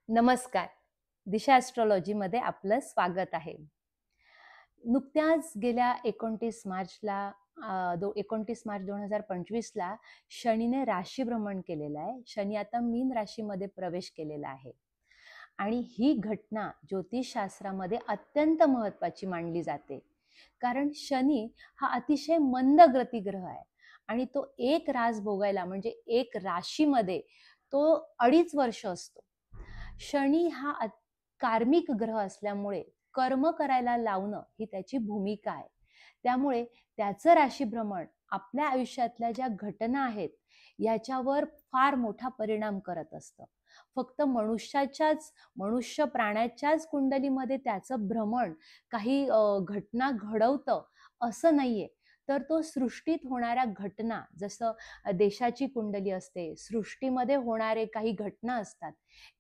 नमस्कार. दिशा ॲस्ट्रोलॉजीमध्ये आपलं स्वागत आहे. नुकत्याच गेल्या 29 मार्चला 29 मार्च 2025ला शनीने राशी भ्रमण केलेलं आहे. शनी आता मीन राशीमध्ये प्रवेश केलेला आहे आणि ही घटना ज्योतिषशास्त्रामध्ये अत्यंत महत्त्वाची मानली जाते. कारण शनी हा अतिशय मंद गती ग्रह आहे आणि तो एक रास भोगायला म्हणजे एक राशीमध्ये तो 2.5 वर्ष असतो. शनी हा कार्मिक ग्रह असल्यामुळे कर्म करायला लावणं ही त्याची भूमिका आहे. त्यामुळे त्याचं राशीभ्रमण आपल्या आयुष्यातल्या ज्या घटना आहेत याच्यावर फार मोठा परिणाम करत असतं. फक्त मनुष्य प्राण्याच्याच कुंडलीमध्ये त्याचं भ्रमण काही घटना घडवतं असं नाहीये. तर तो सृष्टीत होणाऱ्या घटना, जसं देशाची कुंडली असते, सृष्टीमध्ये होणारे काही घटना असतात,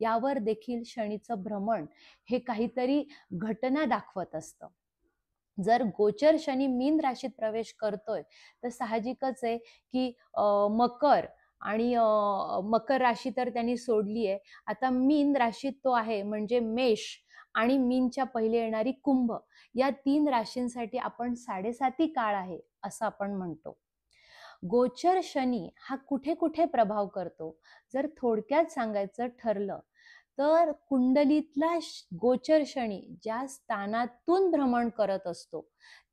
यावर देखील शनीचं भ्रमण हे काहीतरी घटना दाखवत असतं. जर गोचर शनी मीन राशीत प्रवेश करतोय तर साहजिकच आहे की मकर आणि मकर राशी तर त्यांनी सोडली आहे. आता मीन राशीत तो आहे, म्हणजे मेष आणि मीनच्या पहिले येणारी कुंभ, या 3 राशींसाठी आपण 7.5 काळ आहे असं आपण म्हणतो. गोचर शनी हा कुठे कुठे प्रभाव करतो, जर थोडक्यात सांगायचं ठरलं तर कुंडलीतला गोचर शनी ज्या स्थानातून भ्रमण करत असतो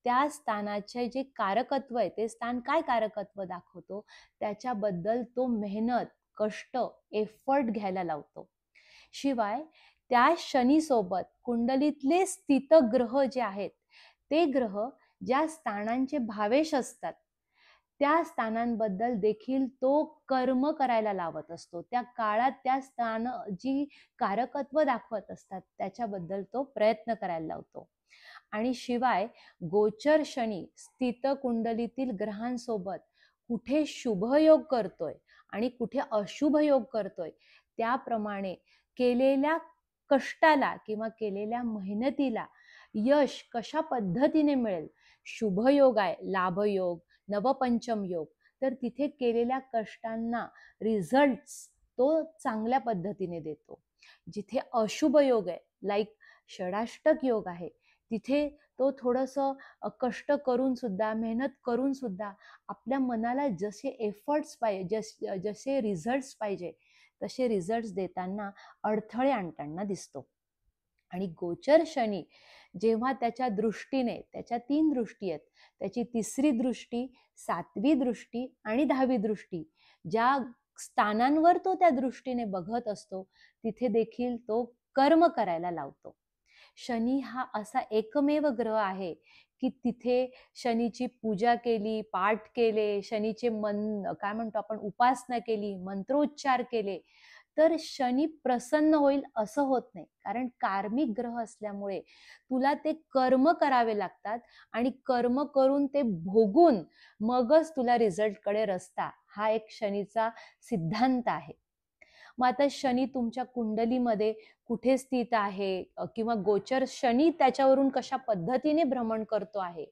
त्या स्थानाचे जे कारकत्व आहे, ते स्थान काय कारकत्व दाखवतो त्याच्याबद्दल तो मेहनत, कष्ट, एफर्ट घ्यायला लावतो. शिवाय त्या शनी सोबत कुंडलीतले स्थित ग्रह जे आहेत ते ग्रह ज्या स्थानांचे भावेश असतात त्या स्थानांबद्दल देखील तो कर्म करायला लावत असतो. त्या काळात त्या स्थान जी कारकत्व दाखवत असतात त्याच्याबद्दल तो प्रयत्न करायला लावतो. आणि शिवाय गोचर शनी स्थित कुंडलीतील ग्रहांसोबत कुठे शुभयोग करतोय आणि कुठे अशुभ योग करतोय त्याप्रमाणे केलेल्या कष्टाला किंवा केलेल्या मेहनतीला यश कशा पद्धतीने मिळेल, शुभयोग आहे, लाभयोग, नवपंचम योग, तर तिथे केलेल्या कष्टांना रिझल्ट्स तो चांगल्या पद्धतीने देतो. जिथे अशुभ योग आहे, लाईक षडाष्टक योग आहे, तिथे तो थोडंसं कष्ट करून सुद्धा, मेहनत करून सुद्धा आपल्या मनाला जसे एफर्ट्स पाहिजे, जसे रिझल्ट्स पाहिजे तसे रिझल्ट्स देताना अडथळे आणताना दिसतो. आणि गोचर शनी जेव्हा त्याच्या दृष्टीने, त्याच्या 3 दृष्टी आहेत, त्याची 3री दृष्टी, 7वी दृष्टी आणि 10वी दृष्टी, ज्या स्थानांवर तो त्या दृष्टीने बघत असतो तिथे देखील तो कर्म करायला लावतो. शनी हा असा एकमेव ग्रह आहे की तिथे शनीची पूजा केली, पाठ केले, शनीचे काय म्हणतो आपण, उपासना केली, मंत्रोच्चार केले तर शनी प्रसन्न होईल असं होत नाही. कारण कार्मिक ग्रह असल्यामुळे तुला ते कर्म करावे लागतात आणि कर्म करून ते भोगून मगच तुला रिझल्टकडे रस्ता, हा एक शनीचा सिद्धांत आहे. मग आता शनी तुमच्या कुंडलीमध्ये कुठे स्थित आहे किंवा गोचर शनी त्याच्यावरून कशा पद्धतीने भ्रमण करतो आहे,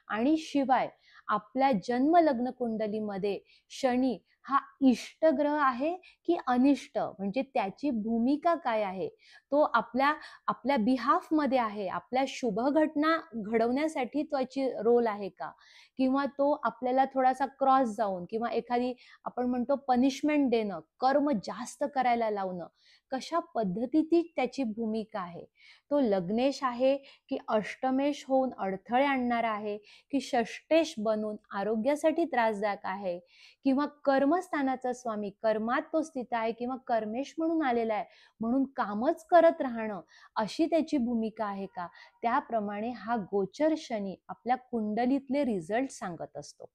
आणि शिवाय आपल्या जन्म लग्न कुंडलीमध्ये शनी हा इष्ट ग्रह आहे की अनिष्ट, म्हणजे त्याची भूमिका काय आहे, तो आपल्या बिहाफ मध्ये आहे, आपल्या शुभ घटना घडवण्यासाठी त्याची रोल आहे का, किंवा तो आपल्याला थोडासा क्रॉस जाऊन किंवा एखादी आपण म्हणतो पनिशमेंट देणं, कर्म जास्त करायला लावणं, कशा पद्धतीची त्याची भूमिका आहे. तो लग्नेश आहे की अष्टमेश होऊन अडथळे आणणारा आहे, की षष्टेश बनून आरोग्यासाठी त्रासदायक आहे, किंवा कर्मस्थानाचा स्वामी, कर्मात तो स्थित आहे किंवा कर्मेश म्हणून आलेला आहे म्हणून कामच करत राहणं, अशी त्याची भूमिका आहे का, त्याप्रमाणे हा गोचर शनी आपल्या कुंडलीतले रिझल्ट सांगत असतो.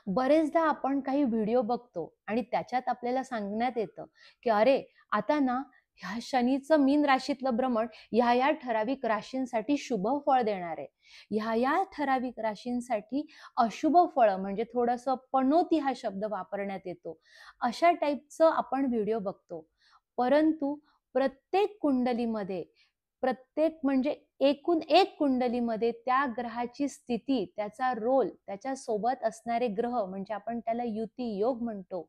बरेचदा आपण काही व्हिडिओ बघतो आणि त्याच्यात आपल्याला सांगण्यात येतं की अरे आता ना ह्या शनीचं मीन राशीतलं भ्रमण ह्या ठराविक राशींसाठी शुभ फळ देणार आहे, ह्या ठराविक राशींसाठी अशुभ फळ, म्हणजे थोडंसं पनोती हा शब्द वापरण्यात येतो. अशा टाईपचं आपण व्हिडिओ बघतो. परंतु प्रत्येक कुंडलीमध्ये, प्रत्येक म्हणजे एकूण एक कुंडलीमध्ये त्या ग्रहाची स्थिती, त्याचा रोल, त्याच्या सोबत असणारे ग्रह म्हणजे आपण त्याला युती योग म्हणतो,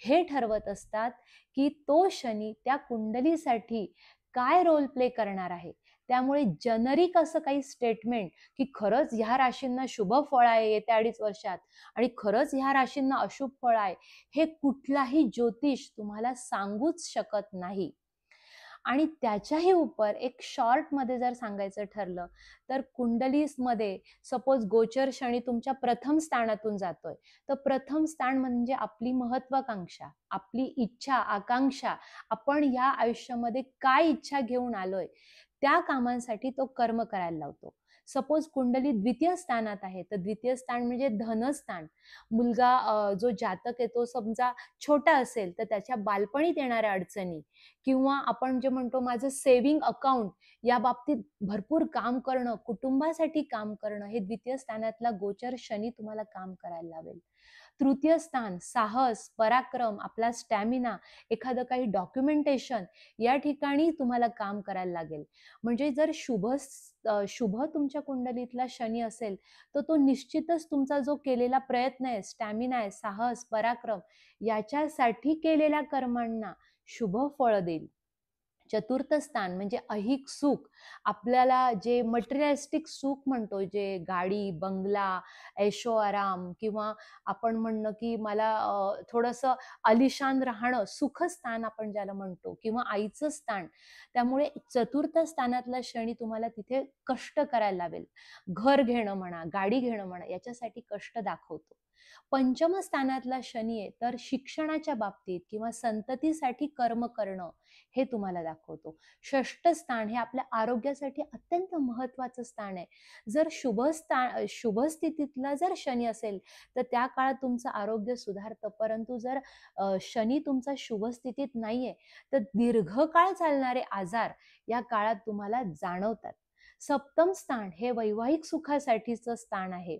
हे ठरवत असतात की तो शनी त्या कुंडलीसाठी काय रोल प्ले करणार आहे. त्यामुळे जनरिक असं काही स्टेटमेंट की खरंच ह्या राशींना शुभ फळ आहे येत्या 2.5 वर्षात आणि खरंच ह्या राशींना अशुभ फळ आहे, हे कुठलाही ज्योतिष तुम्हाला सांगूच शकत नाही. आणि त्याच्याही उपर एक शॉर्टमध्ये जर सांगायचं ठरलं तर कुंडलीमध्ये सपोज गोचर शनी तुमच्या प्रथम स्थानातून जातोय, तर प्रथम स्थान म्हणजे आपली महत्वाकांक्षा, आपली इच्छा आकांक्षा, आपण या आयुष्यामध्ये काय इच्छा घेऊन आलोय त्या कामांसाठी तो कर्म करायला लावतो. सपोज कुंडली द्वितीय स्थानात आहे, तर द्वितीय स्थान म्हणजे धनस्थान. मुलगा जो जातक आहे तो समजा छोटा असेल तर त्याच्या बालपणीत येणाऱ्या अडचणी किंवा आपण जे म्हणतो माझं सेव्हिंग अकाउंट या बाबतीत भरपूर काम करणं, कुटुंबासाठी काम करणं, हे द्वितीय स्थानातला गोचर शनी तुम्हाला काम करायला लावेल. तृतीय स्थान साहस, पराक्रम, आपला स्टॅमिना, एखादं काही डॉक्युमेंटेशन या ठिकाणी तुम्हाला काम करायला लागेल. म्हणजे जर शुभ तुमच्या कुंडलीतला शनी असेल तर तो निश्चितच तुमचा जो केलेला प्रयत्न आहे, स्टॅमिना आहे, साहस, पराक्रम याच्यासाठी केलेल्या कर्मांना शुभ फळ देईल. चतुर्थ स्थान म्हणजे ऐहिक सुख, आपल्याला जे मटेरियलिस्टिक सुख म्हणतो, जे गाडी, बंगला, ऐशो आराम किंवा आपण म्हणणं की मला थोडंसं आलिशान राहणं, सुखस्थान आपण ज्याला म्हणतो, किंवा आईचं स्थान. त्यामुळे चतुर्थ स्थानातला शनी तुम्हाला तिथे कष्ट करायला लावेल. घर घेणं म्हणा, गाडी घेणं म्हणा, याच्यासाठी कष्ट दाखवतो. पंचम स्थानातला शनी आहे तर शिक्षणाच्या बाबतीत किंवा संततीसाठी कर्म करणं हे तुम्हाला दाखवतो. षष्ठ स्थान हे आपल्या आरोग्यासाठी अत्यंत महत्वाचं स्थान आहे. जर शुभ स्थितीतला जर शनी असेल तर त्या काळात तुमचं आरोग्य सुधारतं, परंतु जर शनी तुमचा शुभ स्थितीत नाहीये तर दीर्घकाळ चालणारे आजार या काळात तुम्हाला जाणवतात. सप्तम स्थान हे वैवाहिक सुखासाठीचं स्थान आहे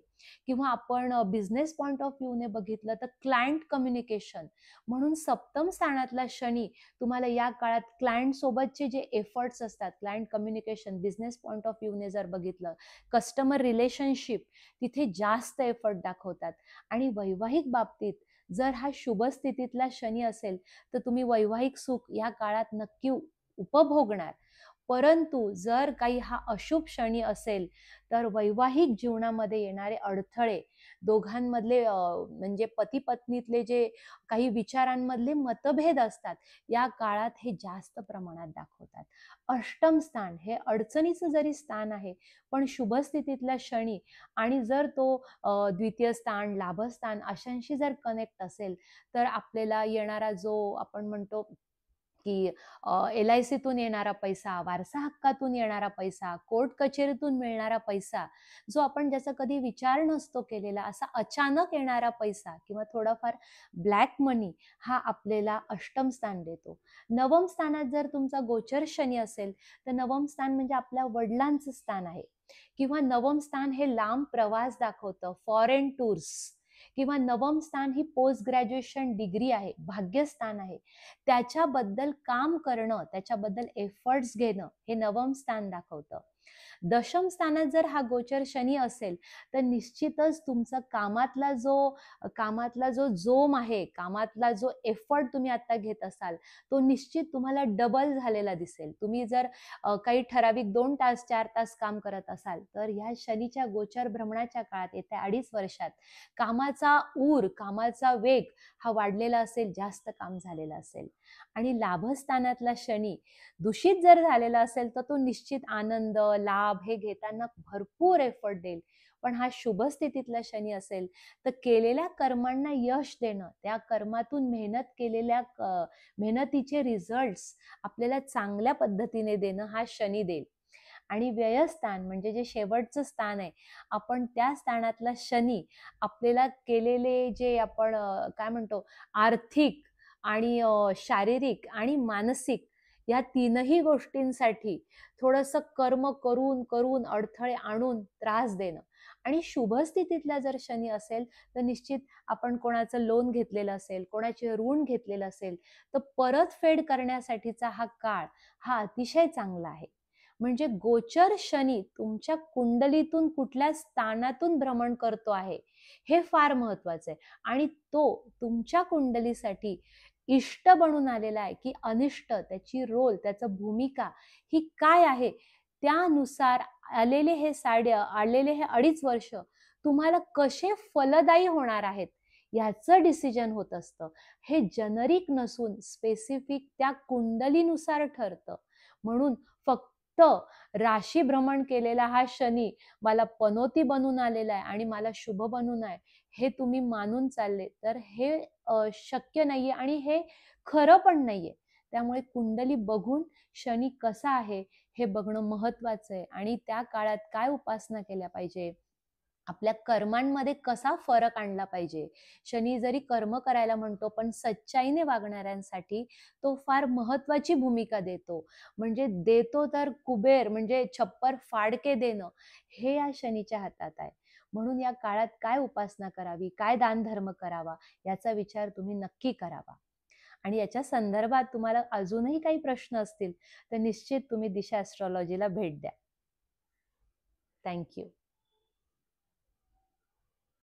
किंवा आपण बिझनेस पॉइंट ऑफ व्ह्यूने बघितलं तर क्लायंट कम्युनिकेशन म्हणून सप्तम स्थानातला शनी तुम्हाला या काळात क्लायंट सोबतचे जे एफर्ट्स असतात, client communication business point of व्ह्यूने जर बघितलं, कस्टमर रिलेशनशिप तिथे जास्त एफर्ट दाखवतात. आणि वैवाहिक बाबतीत जर हा शुभ स्थितीतला शनी असेल तर तुम्ही वैवाहिक सुख या काळात नक्की उपभोगणार. परंतु जर काही हा अशुभ शनी असेल तर वैवाहिक जीवनामध्ये येणारे अडथळे, दोघांमधले म्हणजे पती पत्नीतले जे काही विचारांमधले मतभेद असतात या काळात हे जास्त प्रमाणात दाखवतात. अष्टम स्थान हे अडचणीचं जरी स्थान आहे पण शुभ स्थितीतला शनी आणि जर तो द्वितीय स्थान, लाभस्थान अशांशी जर कनेक्ट असेल तर आपल्याला येणारा जो आपण म्हणतो की LICतून येणारा पैसा, वारसा हक्कातून येणारा पैसा, कोर्ट कचेरीतून मिळणारा पैसा, जो आपण ज्याचा कधी विचार नसतो केलेला असा अचानक येणारा पैसा किंवा थोडाफार ब्लॅक मनी हा आपल्याला अष्टम स्थान देतो. नवम स्थानात जर तुमचा गोचर शनी असेल तर नवम स्थान म्हणजे आपल्या वडिलांचं स्थान आहे किंवा नवम स्थान हे लांब प्रवास दाखवतं, फॉरेन टूर्स, किंवा नवम स्थान ही पोस्ट ग्रॅज्युएशन डिग्री आहे, भाग्यस्थान आहे, त्याच्याबद्दल काम करणं, त्याच्याबद्दल एफर्ट्स घेणं हे नवम स्थान दाखवतं. दशम स्थानात जर हा गोचर शनी असेल तर निश्चितच तुमचा कामातला जो जोम आहे, कामातला जो एफर्ट तुम्ही आता घेत असाल तो निश्चित तुम्हाला डबल झालेला दिसेल. तुम्ही जर काही ठराविक 2 तास 4 तास काम करत असाल तर ह्या शनीच्या गोचर भ्रमणाच्या काळात येत्या 2.5 वर्षात कामाचा वेग हा वाढलेला असेल, जास्त काम झालेलं असेल. आणि लाभस्थानातला शनी दूषित जर झालेला असेल तर तो निश्चित आनंद, लाभ हे घेताना भरपूर एफर्ट देईल. पण हा शुभ स्थितीतला शनी असेल तर केलेल्या कर्मांना यश देणं, त्या कर्मातून मेहनतीचे रिझल्ट्स आपल्याला चांगल्या पद्धतीने देणं हा शनी देईल. आणि व्ययस्थान म्हणजे जे शेवटचं स्थान आहे, आपण त्या स्थानातला शनी आपल्याला केलेले जे आपण काय म्हणतो आर्थिक आणि शारीरिक आणि मानसिक या तीनही गोष्टींसाठी थोडंसं कर्म करून करून अडथळे आणून त्रास देणं. आणि शुभ स्थितीतला जर शनी असेल तर निश्चित आपण कोणाचं लोन घेतलेलं असेल, कोणाचे ऋण घेतलेलं असेल तर परतफेड करण्यासाठीचा हा काळ हा अतिशय चांगला आहे. म्हणजे गोचर शनी तुमच्या कुंडलीतून कुठल्या स्थानातून भ्रमण करतो आहे हे फार महत्वाचं आहे. आणि तो तुमच्या कुंडलीसाठी इष्ट बनून आलेला आहे की अनिष्ट, त्याची रोल, त्याचं भूमिका ही काय आहे, त्यानुसार आलेले हे 2.5 वर्ष तुम्हाला कसे फलदायी होणार आहेत याचं डिसिजन होत असतं. हे जनरिक नसून स्पेसिफिक त्या कुंडलीनुसार ठरतं. म्हणून फक्त राशी भ्रमण केलेला हा शनी मला पनोती बनून आलेला आहे आणि मला शुभ बनून आहे हे तुम्ही मानून चालले तर हे शक्य नाहीये आणि हे खरं पण नाहीये. त्यामुळे कुंडली बघून शनी कसा आहे हे बघणं महत्वाचं आहे आणि त्या काळात काय उपासना केल्या पाहिजे, आपल्या कर्मांमध्ये कसा फरक आणला पाहिजे. शनी जरी कर्म करायला म्हणतो पण सच्चाईने वागणाऱ्यांसाठी तो फार महत्वाची भूमिका देतो. म्हणजे देतो तर कुबेर, म्हणजे छप्पर फाडके देणं, हे या शनीच्या हातात आहे. म्हणून या काळात काय उपासना करावी, काय दानधर्म करावा याचा विचार तुम्ही नक्की करावा. आणि याच्या संदर्भात तुम्हाला अजूनही काही प्रश्न असतील तर निश्चित तुम्ही दिशा ॲस्ट्रॉलॉजीला भेट द्या. थँक्यू.